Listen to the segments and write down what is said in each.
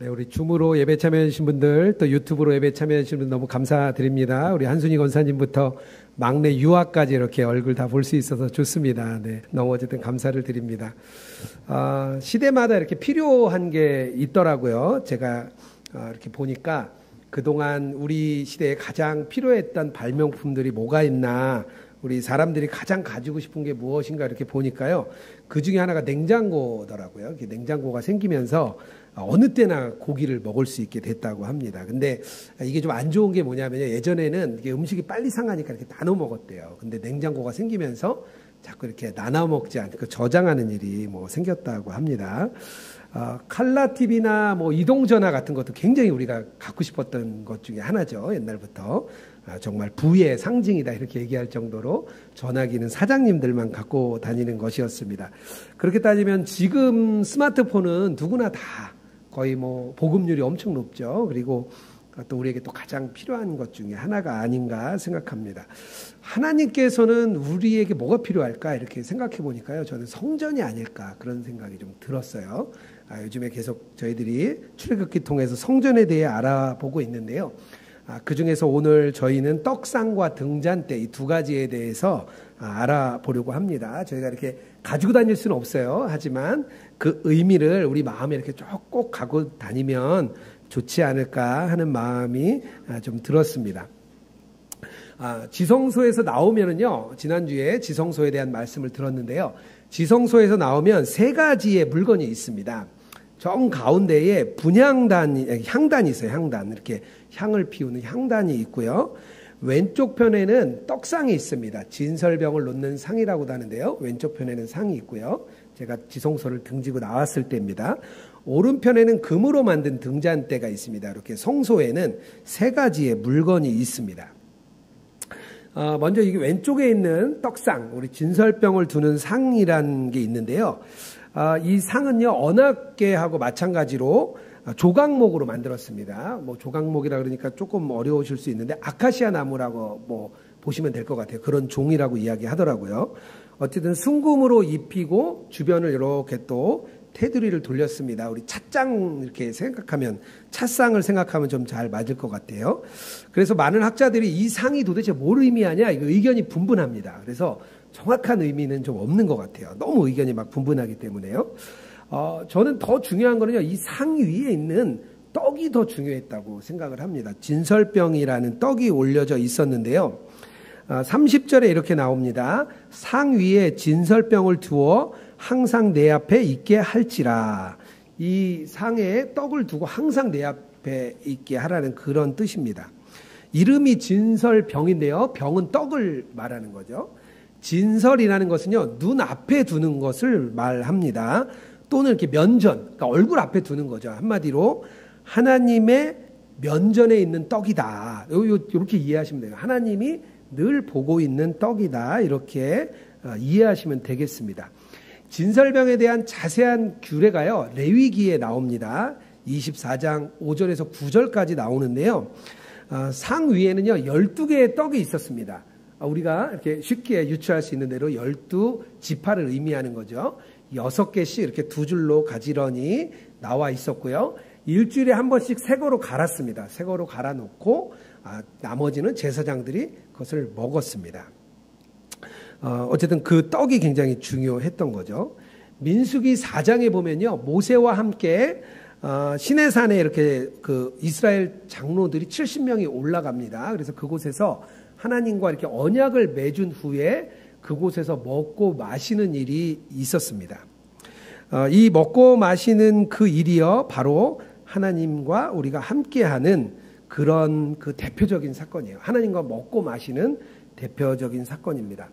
네, 우리 줌으로 예배 참여해주신 분들, 또 유튜브로 예배 참여해주신 분들 너무 감사드립니다. 우리 한순희 권사님부터 막내 유아까지 이렇게 얼굴 다 볼 수 있어서 좋습니다. 네, 너무 어쨌든 감사를 드립니다. 시대마다 이렇게 필요한 게 있더라고요. 제가 이렇게 보니까 그동안 우리 시대에 가장 필요했던 발명품들이 뭐가 있나, 우리 사람들이 가장 가지고 싶은 게 무엇인가 이렇게 보니까요. 그 중에 하나가 냉장고더라고요. 냉장고가 생기면서 어느 때나 고기를 먹을 수 있게 됐다고 합니다. 근데 이게 좀 안 좋은 게 뭐냐면요. 예전에는 이게 음식이 빨리 상하니까 이렇게 나눠 먹었대요. 근데 냉장고가 생기면서 자꾸 이렇게 나눠 먹지 않고 저장하는 일이 생겼다고 합니다. 칼라 TV나 이동전화 같은 것도 굉장히 우리가 갖고 싶었던 것 중에 하나죠. 옛날부터. 정말 부의 상징이다 이렇게 얘기할 정도로 전화기는 사장님들만 갖고 다니는 것이었습니다. 그렇게 따지면 지금 스마트폰은 누구나 다 거의 보급률이 엄청 높죠. 그리고 또 우리에게 또 가장 필요한 것 중에 하나가 아닌가 생각합니다. 하나님께서는 우리에게 뭐가 필요할까 이렇게 생각해 보니까요. 저는 성전이 아닐까 그런 생각이 좀 들었어요. 요즘에 계속 저희들이 출애굽기 통해서 성전에 대해 알아보고 있는데요. 그 중에서 오늘 저희는 떡상과 등잔대 이 두 가지에 대해서 알아보려고 합니다. 저희가 이렇게 가지고 다닐 수는 없어요. 하지만 그 의미를 우리 마음에 이렇게 꼭 가고 다니면 좋지 않을까 하는 마음이 좀 들었습니다. 지성소에서 나오면은요, 지난주에 지성소에 대한 말씀을 들었는데요. 지성소에서 나오면 세 가지의 물건이 있습니다. 정 가운데에 향단이 있어요. 향단. 이렇게 향을 피우는 향단이 있고요. 왼쪽 편에는 떡상이 있습니다. 진설병을 놓는 상이라고도 하는데요. 왼쪽 편에는 상이 있고요. 제가 지성소를 등지고 나왔을 때입니다. 오른편에는 금으로 만든 등잔대가 있습니다. 이렇게 성소에는 세 가지의 물건이 있습니다. 먼저 이게 왼쪽에 있는 떡상, 우리 진설병을 두는 상이라는 게 있는데요. 이 상은요, 언약궤하고 마찬가지로 조각목으로 만들었습니다. 조각목이라 그러니까 조금 어려우실 수 있는데 아카시아 나무라고 보시면 될 것 같아요. 그런 종이라고 이야기하더라고요. 어쨌든 순금으로 입히고 주변을 이렇게 또 테두리를 돌렸습니다. 우리 찻장 이렇게 생각하면, 찻상을 생각하면 좀 잘 맞을 것 같아요. 그래서 많은 학자들이 이 상이 도대체 뭘 의미하냐, 이거 의견이 분분합니다. 그래서 정확한 의미는 좀 없는 것 같아요. 너무 의견이 막 분분하기 때문에요. 저는 더 중요한 거는요, 이 상 위에 있는 떡이 더 중요했다고 생각을 합니다. 진설병이라는 떡이 올려져 있었는데요. 30절에 이렇게 나옵니다. 상 위에 진설병을 두어 항상 내 앞에 있게 할지라. 이 상에 떡을 두고 항상 내 앞에 있게 하라는 그런 뜻입니다. 이름이 진설병인데요. 병은 떡을 말하는 거죠. 진설이라는 것은요, 눈 앞에 두는 것을 말합니다. 또는 이렇게 면전, 그러니까 얼굴 앞에 두는 거죠. 한마디로 하나님의 면전에 있는 떡이다. 이렇게 이해하시면 돼요. 하나님이 늘 보고 있는 떡이다. 이렇게 이해하시면 되겠습니다. 진설병에 대한 자세한 규례가요, 레위기에 나옵니다. 24장 5절에서 9절까지 나오는데요. 상 위에는요, 12개의 떡이 있었습니다. 우리가 이렇게 쉽게 유추할 수 있는 대로 12지파를 의미하는 거죠. 6개씩 이렇게 두 줄로 가지런히 나와 있었고요. 일주일에 한 번씩 새거로 갈았습니다. 새거로 갈아놓고 나머지는 제사장들이 그것을 먹었습니다. 어쨌든 그 떡이 굉장히 중요했던 거죠. 민수기 4장에 보면요, 모세와 함께 시내산에 이렇게 그 이스라엘 장로들이 70명이 올라갑니다. 그래서 그곳에서 하나님과 이렇게 언약을 맺은 후에 그곳에서 먹고 마시는 일이 있었습니다. 이 먹고 마시는 그 일이요, 바로 하나님과 우리가 함께하는 그런 그 대표적인 사건이에요. 하나님과 먹고 마시는 대표적인 사건입니다.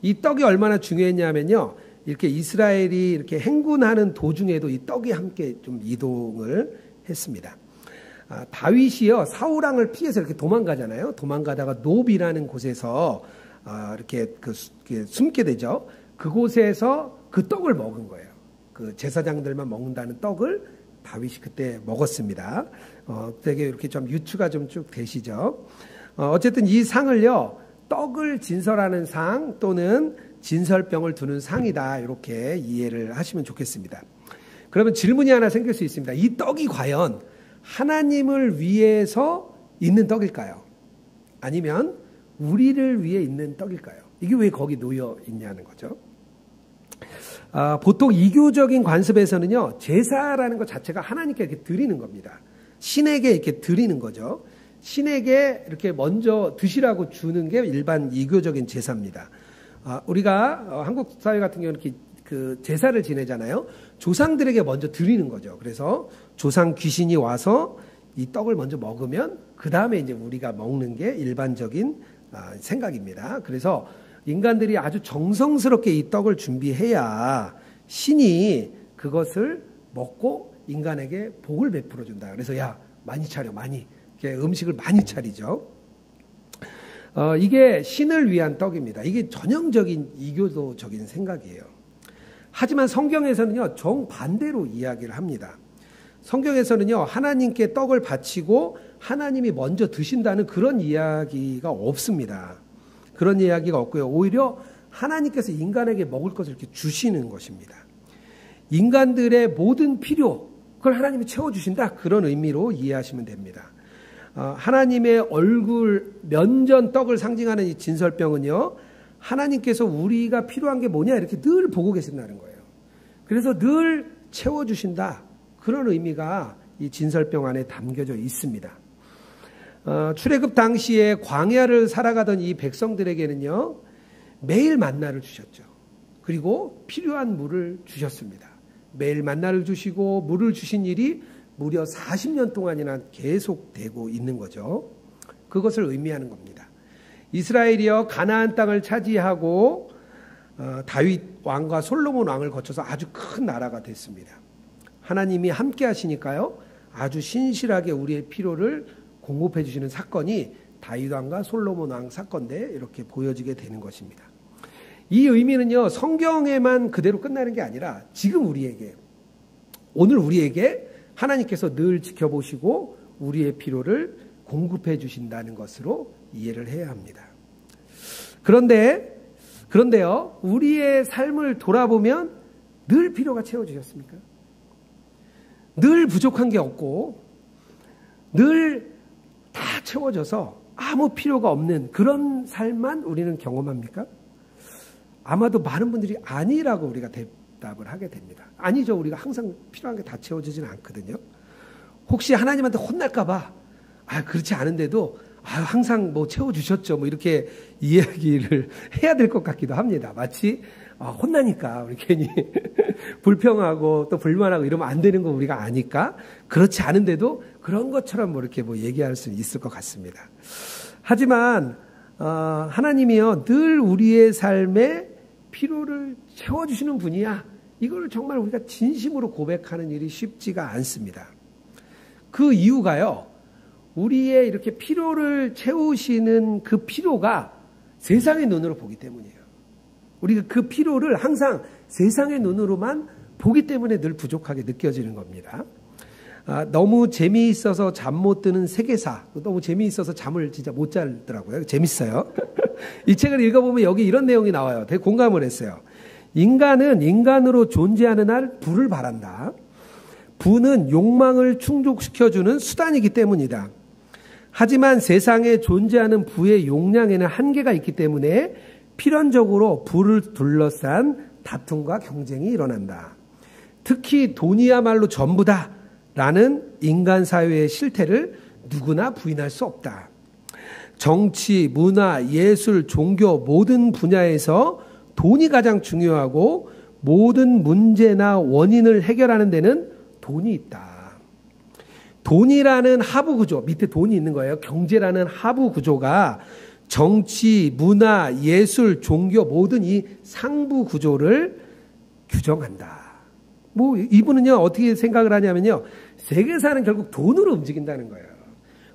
이 떡이 얼마나 중요했냐면요, 이렇게 이스라엘이 이렇게 행군하는 도중에도 이 떡이 함께 좀 이동을 했습니다. 다윗이요, 사울왕을 피해서 이렇게 도망가잖아요. 도망가다가 노비라는 곳에서 이렇게 숨게 되죠. 그곳에서 그 떡을 먹은 거예요. 그 제사장들만 먹는다는 떡을 다윗이 그때 먹었습니다. 되게 이렇게 좀 유추가 좀 쭉 되시죠. 어쨌든 이 상을요, 떡을 진설하는 상 또는 진설병을 두는 상이다, 이렇게 이해를 하시면 좋겠습니다. 그러면 질문이 하나 생길 수 있습니다. 이 떡이 과연 하나님을 위해서 있는 떡일까요? 아니면 우리를 위해 있는 떡일까요? 이게 왜 거기 놓여 있냐는 거죠. 보통 이교적인 관습에서는요, 제사라는 것 자체가 하나님께 이렇게 드리는 겁니다. 신에게 이렇게 드리는 거죠. 신에게 이렇게 먼저 드시라고 주는 게 일반 이교적인 제사입니다. 우리가 한국 사회 같은 경우는 이렇게 그 제사를 지내잖아요. 조상들에게 먼저 드리는 거죠. 그래서 조상 귀신이 와서 이 떡을 먼저 먹으면 그 다음에 이제 우리가 먹는 게 일반적인 생각입니다. 그래서 인간들이 아주 정성스럽게 이 떡을 준비해야 신이 그것을 먹고 인간에게 복을 베풀어 준다. 그래서 야, 많이 차려, 많이. 이렇게 음식을 많이 차리죠. 이게 신을 위한 떡입니다. 이게 전형적인 이교도적인 생각이에요. 하지만 성경에서는요, 정반대로 이야기를 합니다. 성경에서는요, 하나님께 떡을 바치고 하나님이 먼저 드신다는 그런 이야기가 없습니다. 그런 이야기가 없고요. 오히려 하나님께서 인간에게 먹을 것을 이렇게 주시는 것입니다. 인간들의 모든 필요, 그걸 하나님이 채워주신다. 그런 의미로 이해하시면 됩니다. 하나님의 얼굴 면전 떡을 상징하는 이 진설병은요, 하나님께서 우리가 필요한 게 뭐냐 이렇게 늘 보고 계신다는 거예요. 그래서 늘 채워주신다. 그런 의미가 이 진설병 안에 담겨져 있습니다. 출애굽 당시에 광야를 살아가던 이 백성들에게는요, 매일 만나를 주셨죠. 그리고 필요한 물을 주셨습니다. 매일 만나를 주시고 물을 주신 일이 무려 40년 동안이나 계속되고 있는 거죠. 그것을 의미하는 겁니다. 이스라엘이요, 가나안 땅을 차지하고 다윗 왕과 솔로몬 왕을 거쳐서 아주 큰 나라가 됐습니다. 하나님이 함께 하시니까요, 아주 신실하게 우리의 필요를 공급해 주시는 사건이 다윗 왕과 솔로몬 왕 사건대 이렇게 보여지게 되는 것입니다. 이 의미는요, 성경에만 그대로 끝나는 게 아니라 지금 우리에게, 오늘 우리에게 하나님께서 늘 지켜보시고 우리의 필요를 공급해 주신다는 것으로 이해를 해야 합니다. 그런데요, 우리의 삶을 돌아보면 늘 필요가 채워주셨습니까? 늘 부족한 게 없고 늘 다 채워져서 아무 필요가 없는 그런 삶만 우리는 경험합니까? 아마도 많은 분들이 아니라고 우리가 대답을 하게 됩니다. 아니죠. 우리가 항상 필요한 게 다 채워지지는 않거든요. 혹시 하나님한테 혼날까 봐 그렇지 않은데도 항상 뭐 채워주셨죠. 뭐 이렇게 이야기를 해야 될 것 같기도 합니다. 마치 혼나니까 우리 괜히 불평하고 또 불만하고 이러면 안 되는 거 우리가 아니까 그렇지 않은데도 그런 것처럼 뭐 이렇게 뭐 얘기할 수 있을 것 같습니다. 하지만 하나님이요, 늘 우리의 삶에 필요를 채워주시는 분이야. 이걸 정말 우리가 진심으로 고백하는 일이 쉽지가 않습니다. 그 이유가요, 우리의 이렇게 필요를 채우시는 그 필요가 세상의 눈으로 보기 때문이에요. 우리가 그 필요를 항상 세상의 눈으로만 보기 때문에 늘 부족하게 느껴지는 겁니다. 너무 재미있어서 잠 못 드는 세계사, 너무 재미있어서 잠을 진짜 못 자더라고요. 재밌어요. 이 책을 읽어보면 여기 이런 내용이 나와요. 되게 공감을 했어요. 인간은 인간으로 존재하는 한 부를 바란다. 부는 욕망을 충족시켜주는 수단이기 때문이다. 하지만 세상에 존재하는 부의 용량에는 한계가 있기 때문에 필연적으로 부를 둘러싼 다툼과 경쟁이 일어난다. 특히 돈이야말로 전부다라는 인간 사회의 실태를 누구나 부인할 수 없다. 정치, 문화, 예술, 종교 모든 분야에서 돈이 가장 중요하고 모든 문제나 원인을 해결하는 데는 돈이 있다. 돈이라는 하부 구조, 밑에 돈이 있는 거예요. 경제라는 하부 구조가 정치, 문화, 예술, 종교 모든 이 상부 구조를 규정한다. 뭐 이분은요, 어떻게 생각을 하냐면요, 세계사는 결국 돈으로 움직인다는 거예요.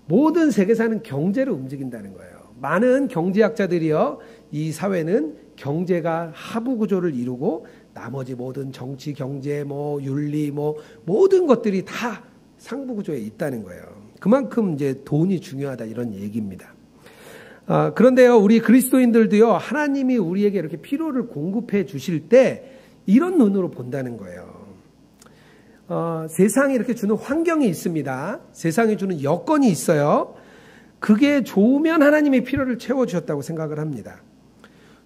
모든 세계사는 경제로 움직인다는 거예요. 많은 경제학자들이요, 이 사회는 경제가 하부 구조를 이루고 나머지 모든 정치, 경제, 뭐 윤리, 뭐 모든 것들이 다 상부 구조에 있다는 거예요. 그만큼 이제 돈이 중요하다 이런 얘기입니다. 그런데요, 우리 그리스도인들도요, 하나님이 우리에게 이렇게 필요를 공급해 주실 때 이런 눈으로 본다는 거예요. 세상이 이렇게 주는 환경이 있습니다. 세상이 주는 여건이 있어요. 그게 좋으면 하나님의 필요를 채워주셨다고 생각을 합니다.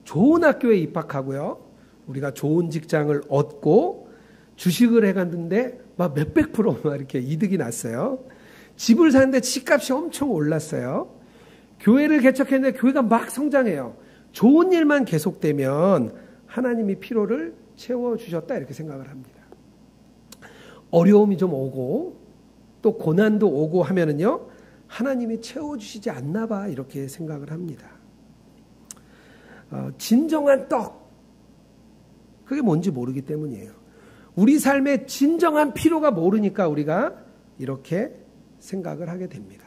좋은 학교에 입학하고요. 우리가 좋은 직장을 얻고 주식을 해갔는데 막 몇백 프로 막 이렇게 이득이 났어요. 집을 사는데 집값이 엄청 올랐어요. 교회를 개척했는데 교회가 막 성장해요. 좋은 일만 계속되면 하나님이 필요를 채워주셨다 이렇게 생각을 합니다. 어려움이 좀 오고 또 고난도 오고 하면은요, 하나님이 채워주시지 않나 봐 이렇게 생각을 합니다. 진정한 떡, 그게 뭔지 모르기 때문이에요. 우리 삶의 진정한 필요가 모르니까 우리가 이렇게 생각을 하게 됩니다.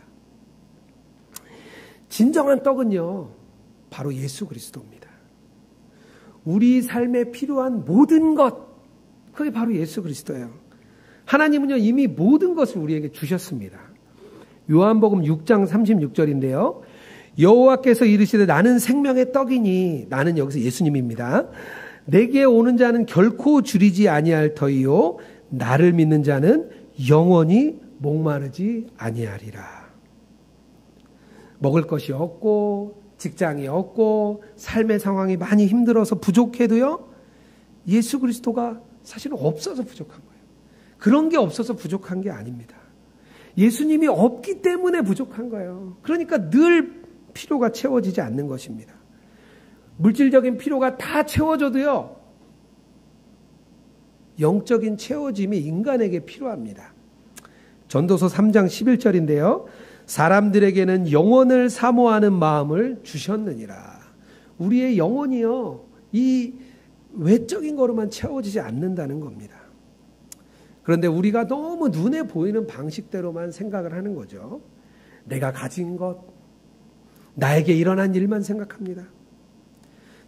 진정한 떡은요, 바로 예수 그리스도입니다. 우리 삶에 필요한 모든 것, 그게 바로 예수 그리스도예요. 하나님은요, 이미 모든 것을 우리에게 주셨습니다. 요한복음 6장 36절인데요. 여호와께서 이르시되 나는 생명의 떡이니, 나는 여기서 예수님입니다. 내게 오는 자는 결코 줄이지 아니할 터이요 나를 믿는 자는 영원히 목마르지 아니하리라. 먹을 것이 없고 직장이 없고 삶의 상황이 많이 힘들어서 부족해도요, 예수 그리스도가 사실은 없어서 부족한 거예요. 그런 게 없어서 부족한 게 아닙니다. 예수님이 없기 때문에 부족한 거예요. 그러니까 늘 필요가 채워지지 않는 것입니다. 물질적인 필요가 다 채워져도요, 영적인 채워짐이 인간에게 필요합니다. 전도서 3장 11절인데요. 사람들에게는 영혼을 사모하는 마음을 주셨느니라. 우리의 영혼이요, 이 외적인 거로만 채워지지 않는다는 겁니다. 그런데 우리가 너무 눈에 보이는 방식대로만 생각을 하는 거죠. 내가 가진 것, 나에게 일어난 일만 생각합니다.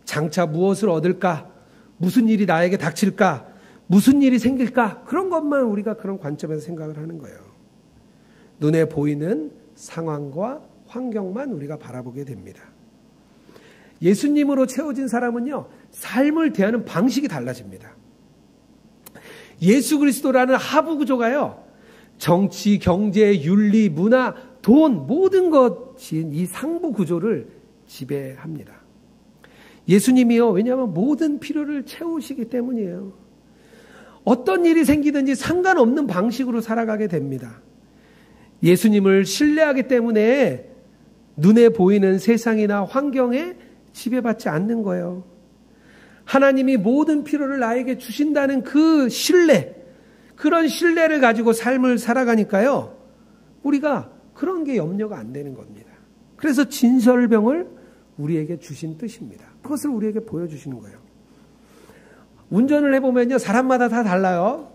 장차 무엇을 얻을까? 무슨 일이 나에게 닥칠까? 무슨 일이 생길까? 그런 것만 우리가 그런 관점에서 생각을 하는 거예요. 눈에 보이는 상황과 환경만 우리가 바라보게 됩니다. 예수님으로 채워진 사람은요, 삶을 대하는 방식이 달라집니다. 예수 그리스도라는 하부 구조가요, 정치, 경제, 윤리, 문화, 돈, 모든 것인 이 상부 구조를 지배합니다. 예수님이요, 왜냐하면 모든 필요를 채우시기 때문이에요. 어떤 일이 생기든지 상관없는 방식으로 살아가게 됩니다. 예수님을 신뢰하기 때문에 눈에 보이는 세상이나 환경에 지배받지 않는 거예요. 하나님이 모든 필요를 나에게 주신다는 그 신뢰, 그런 신뢰를 가지고 삶을 살아가니까요, 우리가 그런 게 염려가 안 되는 겁니다. 그래서 진설병을 우리에게 주신 뜻입니다. 그것을 우리에게 보여주시는 거예요. 운전을 해보면요, 사람마다 다 달라요.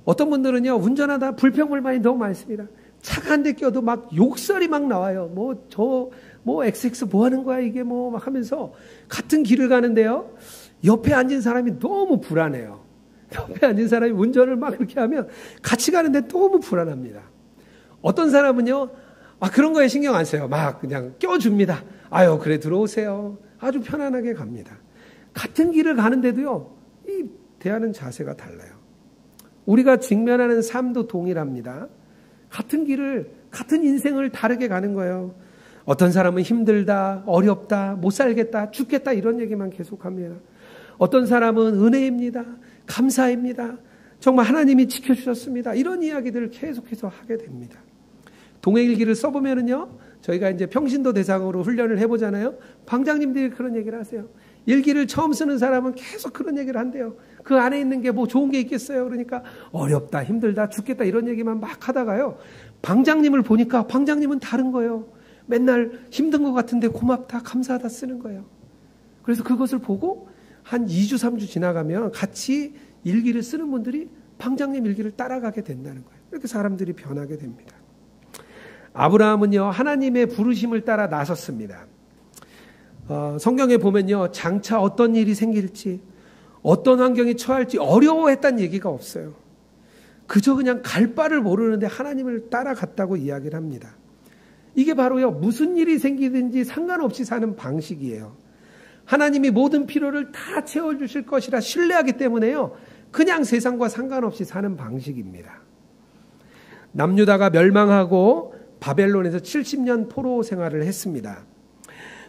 어떤 분들은요, 운전하다 불평불만이 너무 많습니다. 차가 한 대 껴도 막 욕설이 막 나와요. XX 뭐 하는 거야 이게 뭐 막 하면서 같은 길을 가는데요, 옆에 앉은 사람이 너무 불안해요. 옆에 앉은 사람이 운전을 막 그렇게 하면 같이 가는데 너무 불안합니다. 어떤 사람은요, 그런 거에 신경 안 써요. 막 그냥 껴줍니다. 아유, 그래 들어오세요. 아주 편안하게 갑니다. 같은 길을 가는데도요, 이 대하는 자세가 달라요. 우리가 직면하는 삶도 동일합니다. 같은 길을, 같은 인생을 다르게 가는 거예요. 어떤 사람은 힘들다, 어렵다, 못 살겠다, 죽겠다 이런 얘기만 계속합니다. 어떤 사람은 은혜입니다, 감사입니다, 정말 하나님이 지켜주셨습니다, 이런 이야기들을 계속해서 하게 됩니다. 동행일기를 써보면은요, 저희가 이제 평신도 대상으로 훈련을 해보잖아요. 방장님들이 그런 얘기를 하세요. 일기를 처음 쓰는 사람은 계속 그런 얘기를 한대요. 그 안에 있는 게 뭐 좋은 게 있겠어요? 그러니까 어렵다, 힘들다, 죽겠다 이런 얘기만 막 하다가요, 방장님을 보니까 방장님은 다른 거예요. 맨날 힘든 것 같은데 고맙다, 감사하다 쓰는 거예요. 그래서 그것을 보고 한 2주, 3주 지나가면 같이 일기를 쓰는 분들이 방장님 일기를 따라가게 된다는 거예요. 이렇게 사람들이 변하게 됩니다. 아브라함은요, 하나님의 부르심을 따라 나섰습니다. 성경에 보면요, 장차 어떤 일이 생길지, 어떤 환경에 처할지 어려워했다는 얘기가 없어요. 그저 그냥 갈 바를 모르는데 하나님을 따라갔다고 이야기를 합니다. 이게 바로요, 무슨 일이 생기든지 상관없이 사는 방식이에요. 하나님이 모든 필요를 다 채워주실 것이라 신뢰하기 때문에요, 그냥 세상과 상관없이 사는 방식입니다. 남유다가 멸망하고 바벨론에서 70년 포로 생활을 했습니다.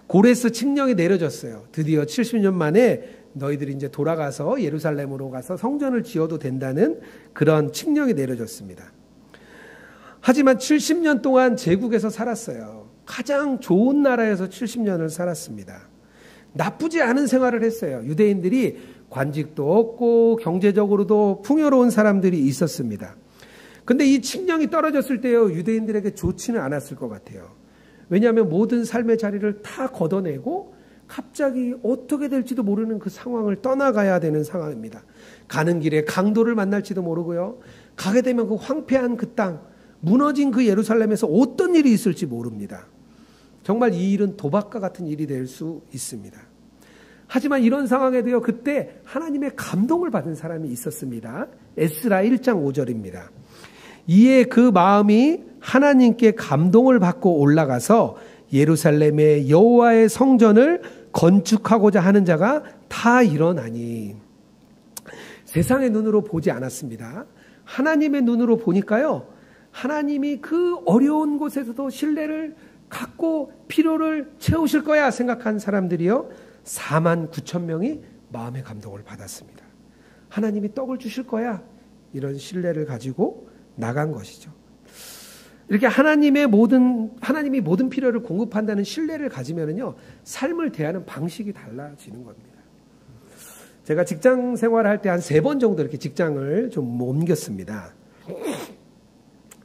고레스 칙령이 내려졌어요. 드디어 70년 만에 너희들이 이제 돌아가서 예루살렘으로 가서 성전을 지어도 된다는 그런 칙령이 내려졌습니다. 하지만 70년 동안 제국에서 살았어요. 가장 좋은 나라에서 70년을 살았습니다. 나쁘지 않은 생활을 했어요. 유대인들이 관직도 없고 경제적으로도 풍요로운 사람들이 있었습니다. 근데 이 칙령이 떨어졌을 때요, 유대인들에게 좋지는 않았을 것 같아요. 왜냐하면 모든 삶의 자리를 다 걷어내고 갑자기 어떻게 될지도 모르는 그 상황을 떠나가야 되는 상황입니다. 가는 길에 강도를 만날지도 모르고요. 가게 되면 그 황폐한 그 땅, 무너진 그 예루살렘에서 어떤 일이 있을지 모릅니다. 정말 이 일은 도박과 같은 일이 될 수 있습니다. 하지만 이런 상황에도요, 그때 하나님의 감동을 받은 사람이 있었습니다. 에스라 1장 5절입니다. 이에 그 마음이 하나님께 감동을 받고 올라가서 예루살렘의 여호와의 성전을 건축하고자 하는 자가 다 일어나니. 세상의 눈으로 보지 않았습니다. 하나님의 눈으로 보니까요, 하나님이 그 어려운 곳에서도 신뢰를 갖고 필요를 채우실 거야 생각한 사람들이요, 4만 9천 명이 마음의 감동을 받았습니다. 하나님이 떡을 주실 거야, 이런 신뢰를 가지고 나간 것이죠. 이렇게 하나님이 모든 필요를 공급한다는 신뢰를 가지면은요, 삶을 대하는 방식이 달라지는 겁니다. 제가 직장 생활할 때 한 3번 정도 이렇게 직장을 좀 옮겼습니다.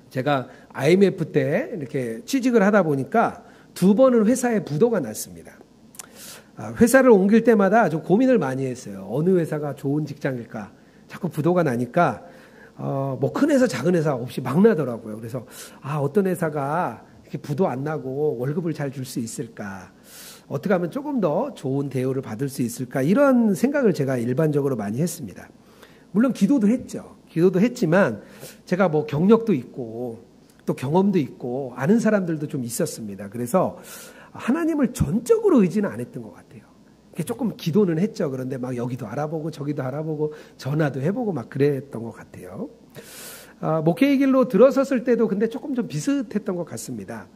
제가 IMF 때 이렇게 취직을 하다 보니까 2번은 회사에 부도가 났습니다. 회사를 옮길 때마다 좀 고민을 많이 했어요. 어느 회사가 좋은 직장일까? 자꾸 부도가 나니까 뭐 큰 회사 작은 회사 없이 막 나더라고요. 그래서 어떤 회사가 이렇게 부도 안 나고 월급을 잘 줄 수 있을까? 어떻게 하면 조금 더 좋은 대우를 받을 수 있을까? 이런 생각을 제가 일반적으로 많이 했습니다. 물론 기도도 했죠. 기도도 했지만 제가 뭐 경력도 있고 또 경험도 있고 아는 사람들도 좀 있었습니다. 그래서 하나님을 전적으로 의지는 안 했던 것 같아요. 조금 기도는 했죠. 그런데 막 여기도 알아보고 저기도 알아보고 전화도 해보고 막 그랬던 것 같아요. 목회의 길로 들어섰을 때도 근데 조금 좀 비슷했던 것 같습니다.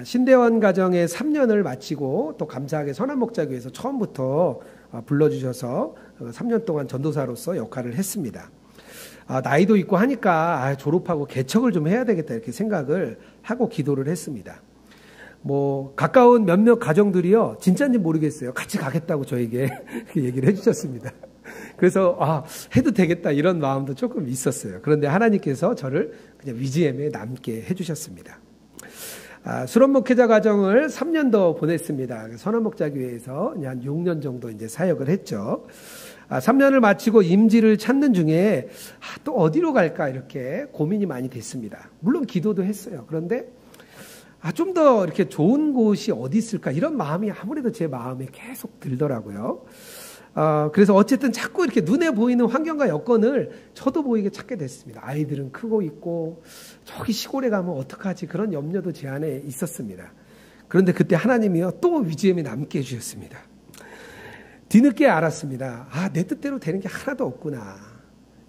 신대원 가정의 3년을 마치고 또 감사하게 선한목자교회에서 처음부터 불러주셔서 3년 동안 전도사로서 역할을 했습니다. 나이도 있고 하니까 졸업하고 개척을 좀 해야 되겠다 이렇게 생각을 하고 기도를 했습니다. 뭐 가까운 몇몇 가정들이요, 진짜인지 모르겠어요, 같이 가겠다고 저에게 얘기를 해주셨습니다. 그래서 해도 되겠다 이런 마음도 조금 있었어요. 그런데 하나님께서 저를 그냥 위지엠에 남게 해주셨습니다. 수련목회자 과정을 3년 더 보냈습니다. 선한목자교회에서 한 6년 정도 이제 사역을 했죠. 3년을 마치고 임지를 찾는 중에 또 어디로 갈까 이렇게 고민이 많이 됐습니다. 물론 기도도 했어요. 그런데 좀 더 이렇게 좋은 곳이 어디 있을까 이런 마음이 아무래도 제 마음에 계속 들더라고요. 그래서 어쨌든 자꾸 이렇게 눈에 보이는 환경과 여건을 저도 보이게 찾게 됐습니다. 아이들은 크고 있고 저기 시골에 가면 어떡하지, 그런 염려도 제 안에 있었습니다. 그런데 그때 하나님이요, 또 위지엠에 남게 해주셨습니다. 뒤늦게 알았습니다. 내 뜻대로 되는 게 하나도 없구나.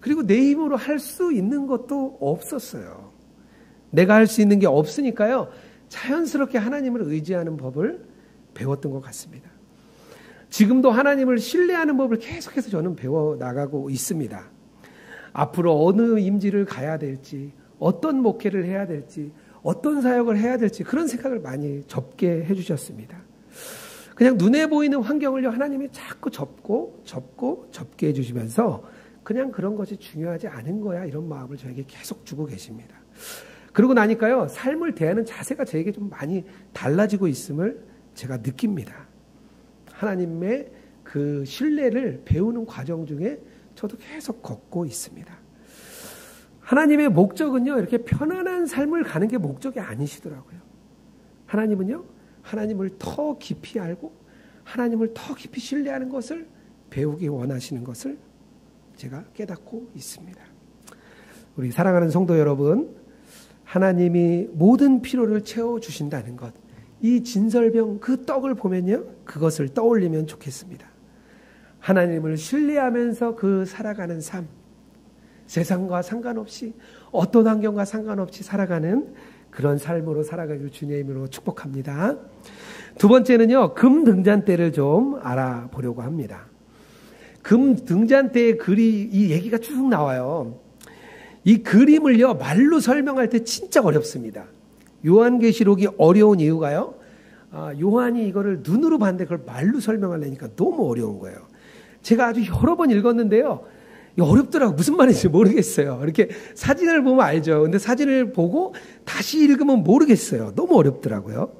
그리고 내 힘으로 할 수 있는 것도 없었어요. 내가 할 수 있는 게 없으니까요, 자연스럽게 하나님을 의지하는 법을 배웠던 것 같습니다. 지금도 하나님을 신뢰하는 법을 계속해서 저는 배워나가고 있습니다. 앞으로 어느 임지를 가야 될지, 어떤 목회를 해야 될지, 어떤 사역을 해야 될지 그런 생각을 많이 접게 해주셨습니다. 그냥 눈에 보이는 환경을요, 하나님이 자꾸 접게 해주시면서 그냥 그런 것이 중요하지 않은 거야 이런 마음을 저에게 계속 주고 계십니다. 그러고 나니까요, 삶을 대하는 자세가 저에게 좀 많이 달라지고 있음을 제가 느낍니다. 하나님의 그 신뢰를 배우는 과정 중에 저도 계속 걷고 있습니다. 하나님의 목적은요, 이렇게 편안한 삶을 가는 게 목적이 아니시더라고요. 하나님은요, 하나님을 더 깊이 알고 하나님을 더 깊이 신뢰하는 것을 배우기 원하시는 것을 제가 깨닫고 있습니다. 우리 사랑하는 성도 여러분, 하나님이 모든 필요를 채워주신다는 것, 이 진설병 그 떡을 보면요, 그것을 떠올리면 좋겠습니다. 하나님을 신뢰하면서 그 살아가는 삶, 세상과 상관없이 어떤 환경과 상관없이 살아가는 그런 삶으로 살아가길 주님의 이름으로 축복합니다. 두 번째는요, 금 등잔대를 좀 알아보려고 합니다. 금 등잔대의 이 얘기가 쭉 나와요. 이 그림을요, 말로 설명할 때 진짜 어렵습니다. 요한계시록이 어려운 이유가요, 요한이 이거를 눈으로 봤는데 그걸 말로 설명하려니까 너무 어려운 거예요. 제가 아주 여러 번 읽었는데요, 어렵더라고. 무슨 말인지 모르겠어요. 이렇게 사진을 보면 알죠. 근데 사진을 보고 다시 읽으면 모르겠어요. 너무 어렵더라고요.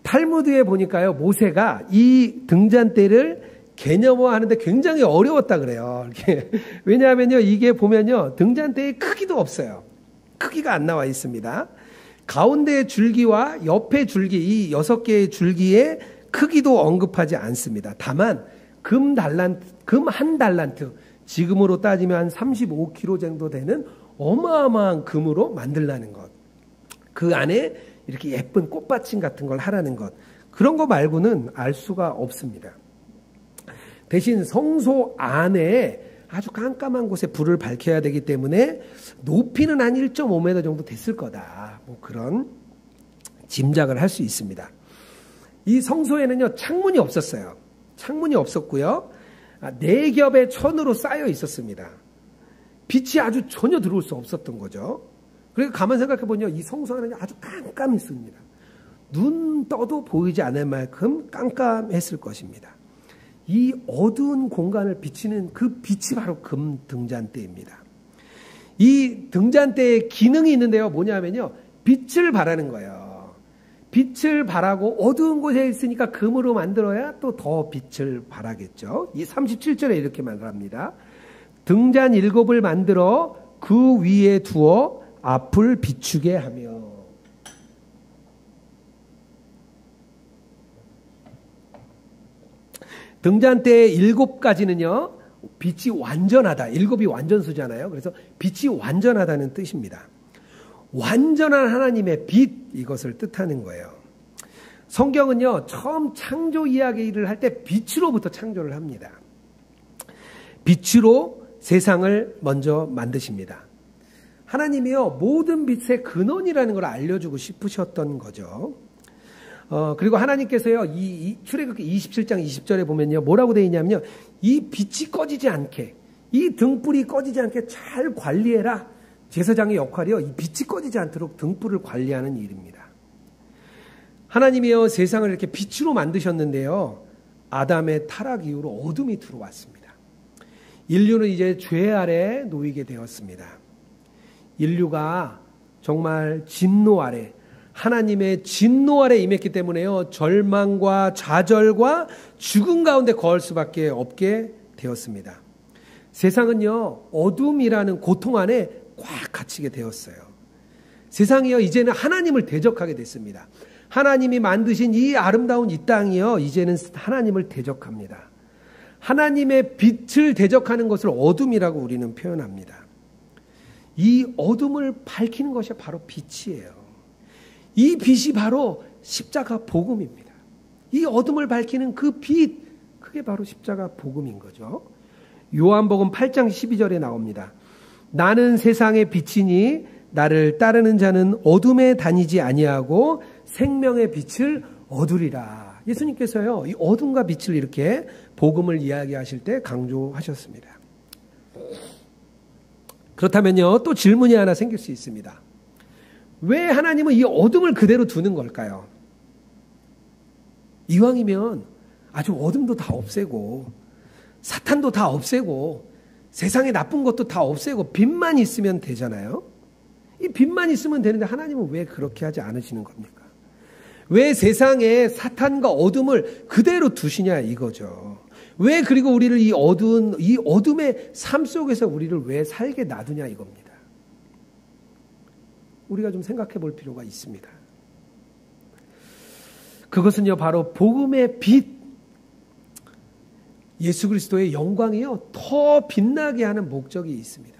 탈무드에 보니까요, 모세가 이 등잔대를 개념화하는데 굉장히 어려웠다 그래요. 이렇게. 왜냐하면요, 이게 보면요, 등잔대의 크기도 없어요. 크기가 안 나와 있습니다. 가운데의 줄기와 옆의 줄기, 이 6개의 줄기의 크기도 언급하지 않습니다. 다만 금 한 달란트, 지금으로 따지면 한 35kg 정도 되는 어마어마한 금으로 만들라는 것. 그 안에 이렇게 예쁜 꽃받침 같은 걸 하라는 것. 그런 거 말고는 알 수가 없습니다. 대신 성소 안에 아주 깜깜한 곳에 불을 밝혀야 되기 때문에 높이는 한 1.5m 정도 됐을 거다. 뭐 그런 짐작을 할 수 있습니다. 이 성소에는요, 창문이 없었어요. 창문이 없었고요, 4겹의 천으로 쌓여 있었습니다. 빛이 아주 전혀 들어올 수 없었던 거죠. 그래서 가만 생각해 보면 이 성소 안은 아주 깜깜했습니다. 눈 떠도 보이지 않을 만큼 깜깜했을 것입니다. 이 어두운 공간을 비치는 그 빛이 바로 금 등잔대입니다. 이 등잔대에 기능이 있는데요, 뭐냐면요, 빛을 발하는 거예요. 빛을 발하고 어두운 곳에 있으니까 금으로 만들어야 또 더 빛을 발하겠죠. 이 37절에 이렇게 말합니다. 등잔 7을 만들어 그 위에 두어 앞을 비추게 하며. 등잔대의 7가지는요, 빛이 완전하다. 7이 완전수잖아요. 그래서 빛이 완전하다는 뜻입니다. 완전한 하나님의 빛, 이것을 뜻하는 거예요. 성경은요, 처음 창조 이야기를 할 때 빛으로부터 창조를 합니다. 빛으로 세상을 먼저 만드십니다. 하나님이요, 모든 빛의 근원이라는 걸 알려주고 싶으셨던 거죠. 그리고 하나님께서요, 이 출애굽기 27장 20절에 보면요, 뭐라고 되어 있냐면요, 이 빛이 꺼지지 않게, 이 등불이 꺼지지 않게 잘 관리해라. 제사장의 역할이요, 이 빛이 꺼지지 않도록 등불을 관리하는 일입니다. 하나님이요, 세상을 이렇게 빛으로 만드셨는데요, 아담의 타락 이후로 어둠이 들어왔습니다. 인류는 이제 죄 아래 놓이게 되었습니다. 인류가 정말 진노 아래, 하나님의 진노 아래 임했기 때문에요, 절망과 좌절과 죽음 가운데 거할 수밖에 없게 되었습니다. 세상은요, 어둠이라는 고통 안에 꽉 갇히게 되었어요. 세상이요, 이제는 하나님을 대적하게 됐습니다. 하나님이 만드신 이 아름다운 이 땅이요, 이제는 하나님을 대적합니다. 하나님의 빛을 대적하는 것을 어둠이라고 우리는 표현합니다. 이 어둠을 밝히는 것이 바로 빛이에요. 이 빛이 바로 십자가 복음입니다. 이 어둠을 밝히는 그 빛, 그게 바로 십자가 복음인 거죠. 요한복음 8장 12절에 나옵니다. 나는 세상의 빛이니 나를 따르는 자는 어둠에 다니지 아니하고 생명의 빛을 얻으리라. 예수님께서요, 이 어둠과 빛을 이렇게 복음을 이야기하실 때 강조하셨습니다. 그렇다면요, 또 질문이 하나 생길 수 있습니다. 왜 하나님은 이 어둠을 그대로 두는 걸까요? 이왕이면 아주 어둠도 다 없애고 사탄도 다 없애고 세상에 나쁜 것도 다 없애고 빛만 있으면 되잖아요. 이 빛만 있으면 되는데 하나님은 왜 그렇게 하지 않으시는 겁니까? 왜 세상에 사탄과 어둠을 그대로 두시냐 이거죠. 왜 그리고 우리를 이 어둠의 삶 속에서 우리를 왜 살게 놔두냐 이겁니다. 우리가 좀 생각해 볼 필요가 있습니다. 그것은요, 바로 복음의 빛, 예수 그리스도의 영광이요, 더 빛나게 하는 목적이 있습니다.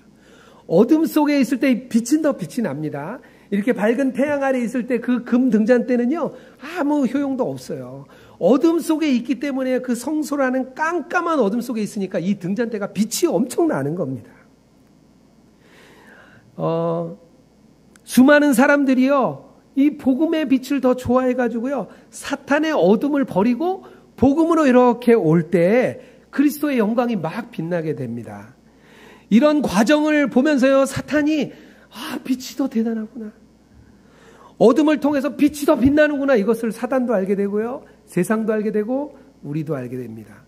어둠 속에 있을 때 빛은 더 빛이 납니다. 이렇게 밝은 태양 아래 있을 때 그 금 등잔대는요, 아무 효용도 없어요. 어둠 속에 있기 때문에 그 성소라는 깜깜한 어둠 속에 있으니까 이 등잔대가 빛이 엄청 나는 겁니다. 수많은 사람들이요, 이 복음의 빛을 더 좋아해가지고요, 사탄의 어둠을 버리고 복음으로 이렇게 올 때 그리스도의 영광이 막 빛나게 됩니다. 이런 과정을 보면서요, 사탄이 빛이 더 대단하구나, 어둠을 통해서 빛이 더 빛나는구나, 이것을 사단도 알게 되고요, 세상도 알게 되고 우리도 알게 됩니다.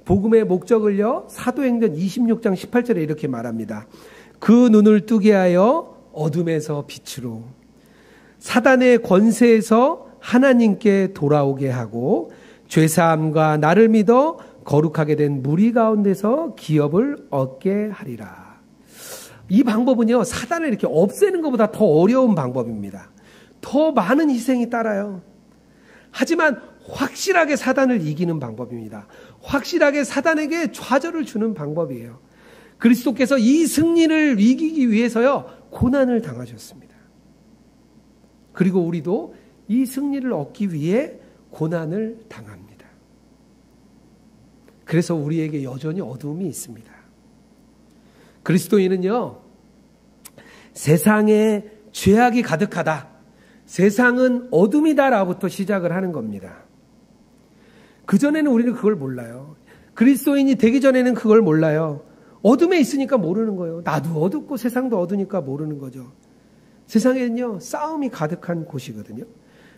복음의 목적을요, 사도행전 26장 18절에 이렇게 말합니다. 그 눈을 뜨게 하여 어둠에서 빛으로, 사단의 권세에서 하나님께 돌아오게 하고 죄사함과 나를 믿어 거룩하게 된 무리 가운데서 기업을 얻게 하리라. 이 방법은요, 사단을 이렇게 없애는 것보다 더 어려운 방법입니다. 더 많은 희생이 따라요. 하지만 확실하게 사단을 이기는 방법입니다. 확실하게 사단에게 좌절을 주는 방법이에요. 그리스도께서 이 승리를 이기기 위해서요, 고난을 당하셨습니다. 그리고 우리도 이 승리를 얻기 위해 고난을 당합니다. 그래서 우리에게 여전히 어두움이 있습니다. 그리스도인은요, 세상에 죄악이 가득하다, 세상은 어둠이다라부터 시작을 하는 겁니다. 그전에는 우리는 그걸 몰라요. 그리스도인이 되기 전에는 그걸 몰라요. 어둠에 있으니까 모르는 거예요. 나도 어둡고 세상도 어두니까 모르는 거죠. 세상에는요, 싸움이 가득한 곳이거든요.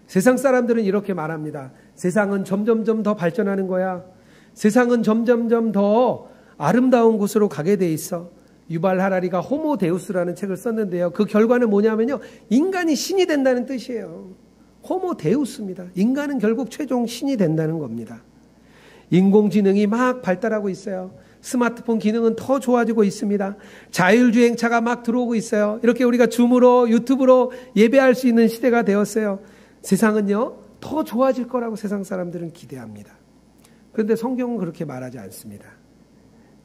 세상 사람들은 이렇게 말합니다. 세상은 점점점 더 발전하는 거야. 세상은 점점점 더 아름다운 곳으로 가게 돼 있어. 유발 하라리가 호모 데우스라는 책을 썼는데요, 그 결과는 뭐냐면요, 인간이 신이 된다는 뜻이에요. 호모 데우스입니다. 인간은 결국 최종 신이 된다는 겁니다. 인공지능이 막 발달하고 있어요. 스마트폰 기능은 더 좋아지고 있습니다. 자율주행차가 막 들어오고 있어요. 이렇게 우리가 줌으로, 유튜브로 예배할 수 있는 시대가 되었어요. 세상은요, 더 좋아질 거라고 세상 사람들은 기대합니다. 그런데 성경은 그렇게 말하지 않습니다.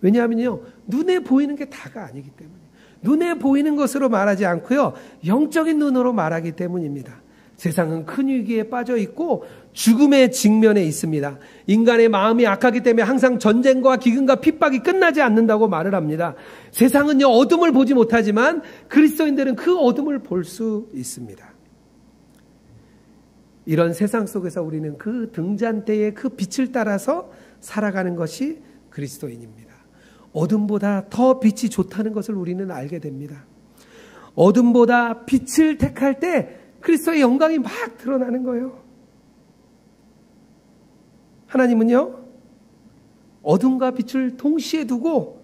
왜냐하면요, 눈에 보이는 게 다가 아니기 때문에, 눈에 보이는 것으로 말하지 않고요, 영적인 눈으로 말하기 때문입니다. 세상은 큰 위기에 빠져 있고 죽음의 직면에 있습니다. 인간의 마음이 악하기 때문에 항상 전쟁과 기근과 핍박이 끝나지 않는다고 말을 합니다. 세상은요, 어둠을 보지 못하지만 그리스도인들은 그 어둠을 볼 수 있습니다. 이런 세상 속에서 우리는 그 등잔대의 그 빛을 따라서 살아가는 것이 그리스도인입니다. 어둠보다 더 빛이 좋다는 것을 우리는 알게 됩니다. 어둠보다 빛을 택할 때 그리스도의 영광이 막 드러나는 거예요. 하나님은요, 어둠과 빛을 동시에 두고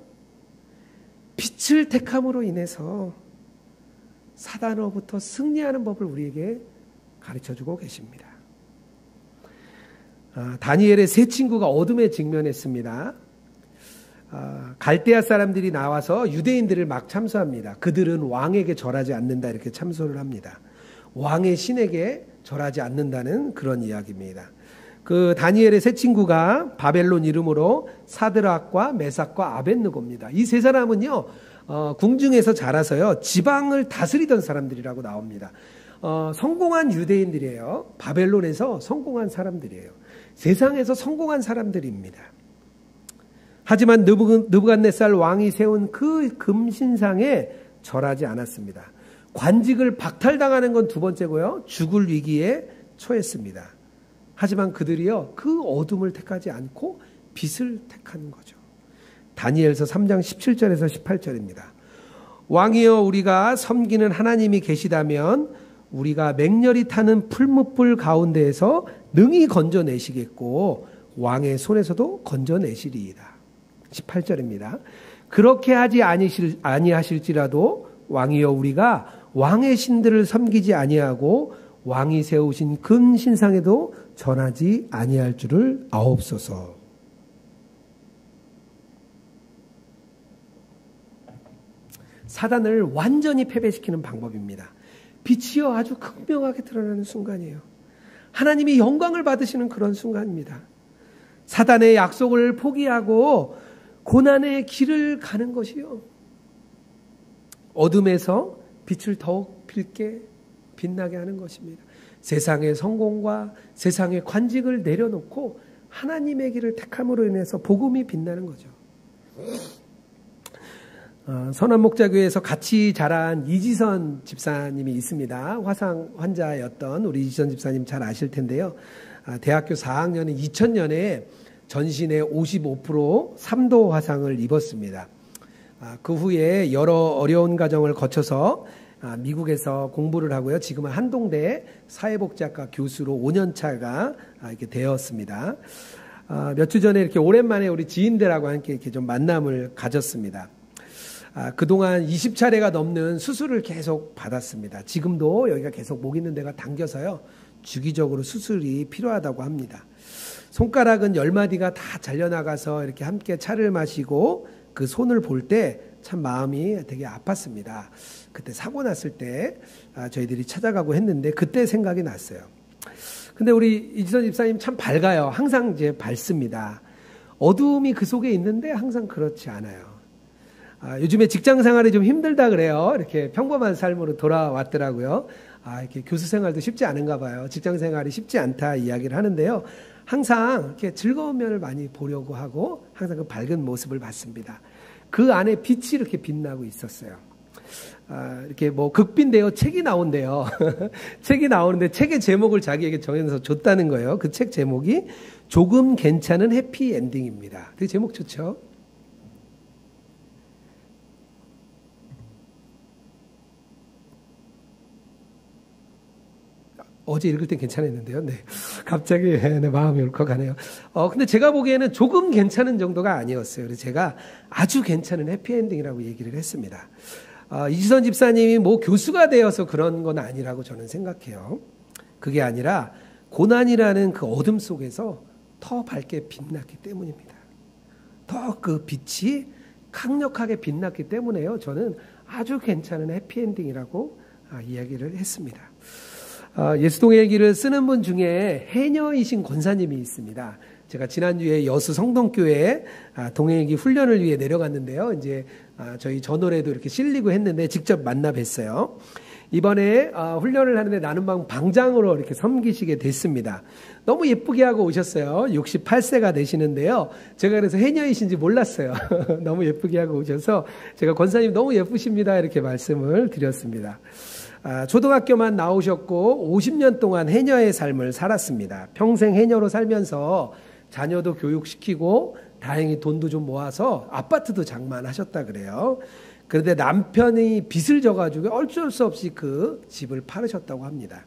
빛을 택함으로 인해서 사단으로부터 승리하는 법을 우리에게 가르쳐주고 계십니다. 다니엘의 세 친구가 어둠에 직면했습니다. 갈대아 사람들이 나와서 유대인들을 막 참소합니다. 그들은 왕에게 절하지 않는다, 이렇게 참소를 합니다. 왕의 신에게 절하지 않는다는 그런 이야기입니다. 그 다니엘의 세 친구가 바벨론 이름으로 사드락과 메삭과 아벳느고입니다. 이 세 사람은요, 궁중에서 자라서요, 지방을 다스리던 사람들이라고 나옵니다. 성공한 유대인들이에요. 바벨론에서 성공한 사람들이에요. 세상에서 성공한 사람들입니다. 하지만 느부갓네살 왕이 세운 그 금신상에 절하지 않았습니다. 관직을 박탈당하는 건 두 번째고요, 죽을 위기에 처했습니다. 하지만 그들이요, 그 어둠을 택하지 않고 빛을 택하는 거죠. 다니엘서 3장 17절에서 18절입니다. 왕이여, 우리가 섬기는 하나님이 계시다면 우리가 맹렬히 타는 풀무불 가운데에서 능히 건져내시겠고 왕의 손에서도 건져내시리이다. 18절입니다. 그렇게 하지 아니하실지라도 왕이여, 우리가 왕의 신들을 섬기지 아니하고 왕이 세우신 금 신상에도 전하지 아니할 줄을 아옵소서. 사단을 완전히 패배시키는 방법입니다. 빛이요, 아주 극명하게 드러나는 순간이에요. 하나님이 영광을 받으시는 그런 순간입니다. 사단의 약속을 포기하고 고난의 길을 가는 것이요, 어둠에서 빛을 더욱 빛나게 하는 것입니다. 세상의 성공과 세상의 관직을 내려놓고 하나님의 길을 택함으로 인해서 복음이 빛나는 거죠. 선한목자교회에서 같이 자란 이지선 집사님이 있습니다. 화상 환자였던 우리 이지선 집사님 잘 아실 텐데요. 대학교 4학년인 2000년에 전신의 55% 3도 화상을 입었습니다. 그 후에 여러 어려운 과정을 거쳐서 미국에서 공부를 하고요. 지금은 한동대 사회복지학과 교수로 5년 차가 이렇게 되었습니다. 몇 주 전에 이렇게 오랜만에 우리 지인들하고 함께 이렇게 좀 만남을 가졌습니다. 그동안 20차례가 넘는 수술을 계속 받았습니다. 지금도 여기가 계속 목 있는 데가 당겨서요. 주기적으로 수술이 필요하다고 합니다. 손가락은 10마디가 다 잘려나가서 이렇게 함께 차를 마시고 그 손을 볼 때 참 마음이 되게 아팠습니다. 그때 사고 났을 때 저희들이 찾아가고 했는데 그때 생각이 났어요. 근데 우리 이지선 집사님 참 밝아요. 항상 이제 밝습니다. 어두움이 그 속에 있는데 항상 그렇지 않아요. 요즘에 직장 생활이 좀 힘들다 그래요. 이렇게 평범한 삶으로 돌아왔더라고요. 이렇게 교수 생활도 쉽지 않은가 봐요. 직장 생활이 쉽지 않다 이야기를 하는데요. 항상 이렇게 즐거운 면을 많이 보려고 하고 항상 그 밝은 모습을 봤습니다. 그 안에 빛이 이렇게 빛나고 있었어요. 이렇게 뭐 극빈데요. 책이 나온대요. 책이 나오는데 책의 제목을 자기에게 정해서 줬다는 거예요. 그 책 제목이 조금 괜찮은 해피엔딩입니다. 그 제목 좋죠? 어제 읽을 땐 괜찮았는데요. 네. 갑자기 내 마음이 울컥하네요. 근데 제가 보기에는 조금 괜찮은 정도가 아니었어요. 그래서 제가 아주 괜찮은 해피엔딩이라고 얘기를 했습니다. 이지선 집사님이 뭐 교수가 되어서 그런 건 아니라고 저는 생각해요. 그게 아니라 고난이라는 그 어둠 속에서 더 밝게 빛났기 때문입니다. 더 그 빛이 강력하게 빛났기 때문에요. 저는 아주 괜찮은 해피엔딩이라고 이야기를 했습니다. 예수동의 길을 쓰는 분 중에 해녀이신 권사님이 있습니다. 제가 지난주에 여수 성동교회 동행기 훈련을 위해 내려갔는데요. 이제 저희 전월에도 이렇게 실리고 했는데 직접 만나 뵀어요. 이번에 훈련을 하는데 나는 방장으로 이렇게 섬기시게 됐습니다. 너무 예쁘게 하고 오셨어요. 68세가 되시는데요. 제가 그래서 해녀이신지 몰랐어요. 너무 예쁘게 하고 오셔서 제가 권사님 너무 예쁘십니다. 이렇게 말씀을 드렸습니다. 초등학교만 나오셨고 50년 동안 해녀의 삶을 살았습니다. 평생 해녀로 살면서 자녀도 교육시키고 다행히 돈도 좀 모아서 아파트도 장만하셨다 그래요. 그런데 남편이 빚을 져가지고 어쩔 수 없이 그 집을 팔으셨다고 합니다.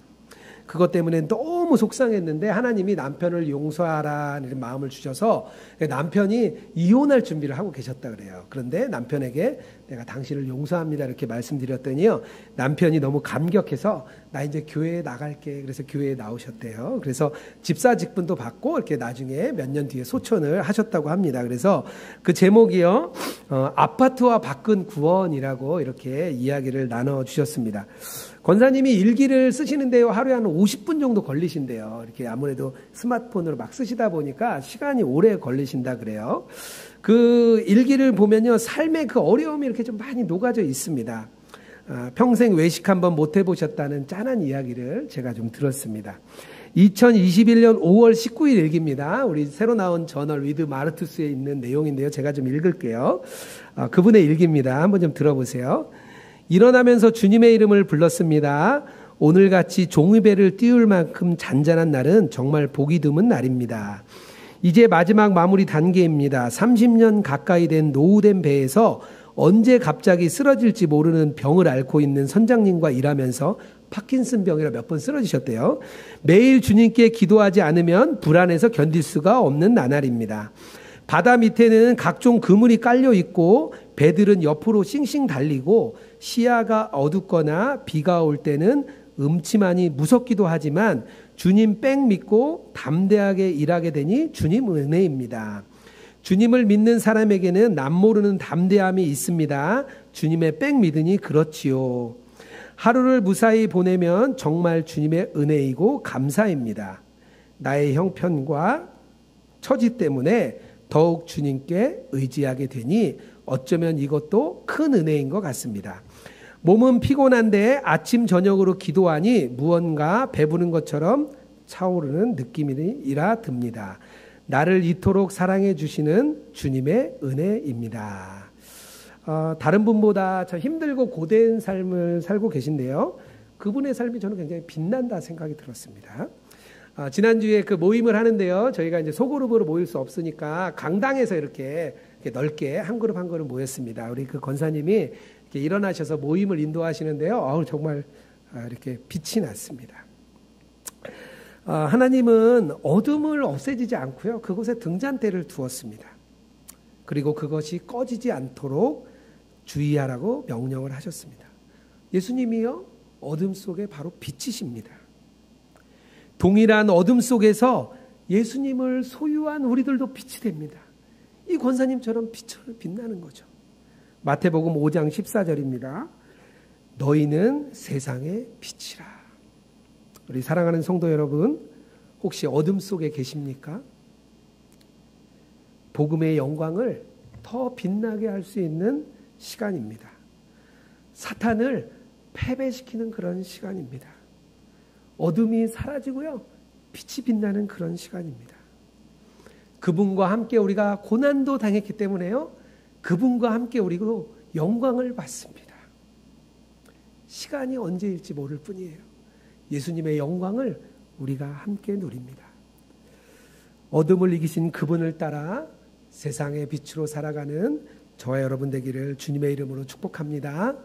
그것 때문에 너무 속상했는데 하나님이 남편을 용서하라는 마음을 주셔서 남편이 이혼할 준비를 하고 계셨다 그래요. 그런데 남편에게 내가 당신을 용서합니다 이렇게 말씀드렸더니요. 남편이 너무 감격해서 나 이제 교회에 나갈게. 그래서 교회에 나오셨대요. 그래서 집사 직분도 받고 이렇게 나중에 몇 년 뒤에 소천을 하셨다고 합니다. 그래서 그 제목이요. 아파트와 바꾼 구원이라고 이렇게 이야기를 나눠주셨습니다. 권사님이 일기를 쓰시는데요. 하루에 한 50분 정도 걸리신대요. 이렇게 아무래도 스마트폰으로 막 쓰시다 보니까 시간이 오래 걸리신다 그래요. 그 일기를 보면요. 삶의 그 어려움이 이렇게 좀 많이 녹아져 있습니다. 평생 외식 한번 못 해보셨다는 짠한 이야기를 제가 좀 들었습니다. 2021년 5월 19일 일기입니다. 우리 새로 나온 저널 위드 마르투스에 있는 내용인데요. 제가 좀 읽을게요. 그분의 일기입니다. 한번 좀 들어보세요. 일어나면서 주님의 이름을 불렀습니다. 오늘같이 종이배를 띄울 만큼 잔잔한 날은 정말 보기 드문 날입니다. 이제 마지막 마무리 단계입니다. 30년 가까이 된 노후된 배에서 언제 갑자기 쓰러질지 모르는 병을 앓고 있는 선장님과 일하면서 파킨슨 병이라 몇 번 쓰러지셨대요. 매일 주님께 기도하지 않으면 불안해서 견딜 수가 없는 나날입니다. 바다 밑에는 각종 그물이 깔려 있고 배들은 옆으로 싱싱 달리고 시야가 어둡거나 비가 올 때는 음침하니 무섭기도 하지만 주님 뺑 믿고 담대하게 일하게 되니 주님 은혜입니다. 주님을 믿는 사람에게는 남모르는 담대함이 있습니다. 주님의 뺑 믿으니 그렇지요. 하루를 무사히 보내면 정말 주님의 은혜이고 감사입니다. 나의 형편과 처지 때문에 더욱 주님께 의지하게 되니 어쩌면 이것도 큰 은혜인 것 같습니다. 몸은 피곤한데 아침 저녁으로 기도하니 무언가 배부른 것처럼 차오르는 느낌이라 듭니다. 나를 이토록 사랑해 주시는 주님의 은혜입니다. 다른 분보다 참 힘들고 고된 삶을 살고 계신데요. 그분의 삶이 저는 굉장히 빛난다 생각이 들었습니다. 지난주에 그 모임을 하는데요. 저희가 이제 소그룹으로 모일 수 없으니까 강당에서 이렇게 넓게 한 그룹 한 그룹 모였습니다. 우리 그 권사님이 이렇게 일어나셔서 모임을 인도하시는데요. 정말 이렇게 빛이 났습니다. 하나님은 어둠을 없애지지 않고요. 그곳에 등잔대를 두었습니다. 그리고 그것이 꺼지지 않도록 주의하라고 명령을 하셨습니다. 예수님이요, 어둠 속에 바로 빛이십니다. 동일한 어둠 속에서 예수님을 소유한 우리들도 빛이 됩니다. 이 권사님처럼 빛을 빛나는 거죠. 마태복음 5장 14절입니다. 너희는 세상의 빛이라. 우리 사랑하는 성도 여러분, 혹시 어둠 속에 계십니까? 복음의 영광을 더 빛나게 할 수 있는 시간입니다. 사탄을 패배시키는 그런 시간입니다. 어둠이 사라지고요, 빛이 빛나는 그런 시간입니다. 그분과 함께 우리가 고난도 당했기 때문에요, 그분과 함께 우리도 영광을 받습니다. 시간이 언제일지 모를 뿐이에요. 예수님의 영광을 우리가 함께 누립니다. 어둠을 이기신 그분을 따라 세상의 빛으로 살아가는 저와 여러분 되기를 주님의 이름으로 축복합니다.